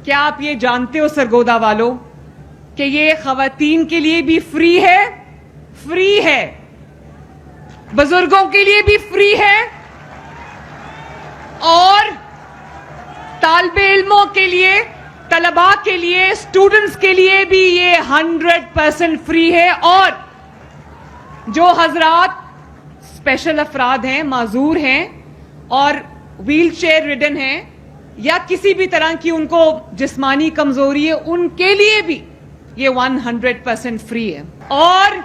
کیا آپ یہ جانتے ہو سرگودا والوں کہ یہ خواتین کے لیے بھی فری ہے بزرگوں کے لیے بھی فری ہے اور طالب علموں کے لیے طلباء کے لیے اسٹوڈنٹس کے لیے بھی یہ 100% فری ہے. اور جو حضرات اسپیشل افراد ہیں معذور ہیں اور ویل چیئر ریڈن ہیں یا کسی بھی طرح کی ان کو جسمانی کمزوری ہے ان کے لیے بھی یہ 100% فری ہے. اور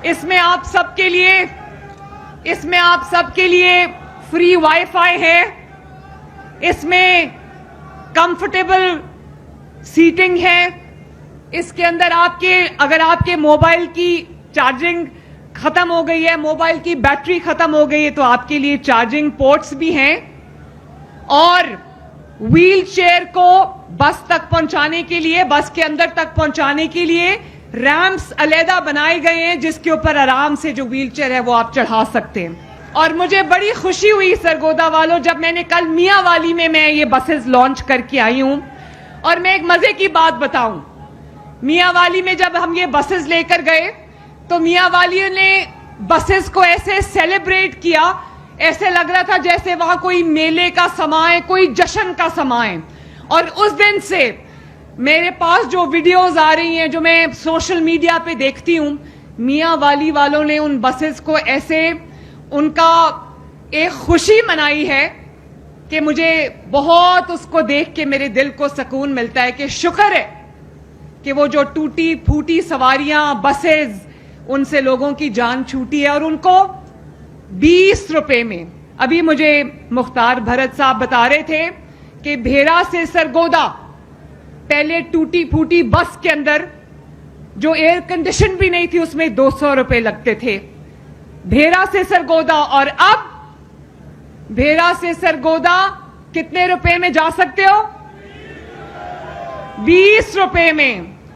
اس میں آپ سب کے لیے فری وائی فائی ہے. اس میں کمفرٹیبل سیٹنگ ہے. اس کے اندر اگر آپ کے موبائل کی چارجنگ ختم ہو گئی ہے, موبائل کی بیٹری ختم ہو گئی ہے تو آپ کے لیے چارجنگ پورٹس بھی ہیں. اور ویل چیئر کو بس تک پہنچانے کے لیے, بس کے اندر تک پہنچانے کے لیے ریمپس علیحدہ بنائے گئے ہیں جس کے اوپر آرام سے جو ویل چیئر ہے وہ آپ چڑھا سکتے ہیں. اور مجھے بڑی خوشی ہوئی سرگودا والوں جب میں نے کل میاں والی میں یہ بسز لانچ کر کے آئی ہوں. اور میں ایک مزے کی بات بتاؤں, میاں والی میں جب ہم یہ بسز لے کر گئے تو میاں والی نے بسز کو ایسے سیلیبریٹ کیا, ایسے لگ رہا تھا جیسے وہاں کوئی میلے کا سماں ہے, کوئی جشن کا سماں ہے. اور اس دن سے میرے پاس جو ویڈیوز آ رہی ہیں جو میں سوشل میڈیا پہ دیکھتی ہوں, میاں والی والوں نے ان بسز کو ایسے ان کا ایک خوشی منائی ہے کہ مجھے بہت اس کو دیکھ کے میرے دل کو سکون ملتا ہے کہ شکر ہے کہ وہ جو ٹوٹی پھوٹی سواریاں بسز ان سے لوگوں کی جان چھوٹی ہے اور ان کو 20 روپے میں. ابھی مجھے مختار بھرت صاحب بتا رہے تھے کہ بھیرا سے سرگودا پہلے ٹوٹی پھوٹی بس کے اندر جو ایئر کنڈیشن بھی نہیں تھی اس میں 200 روپے لگتے تھے بھیرا سے سرگودا. اور اب بھیرا سے سرگودا کتنے روپے میں جا سکتے ہو؟ 20 روپے میں.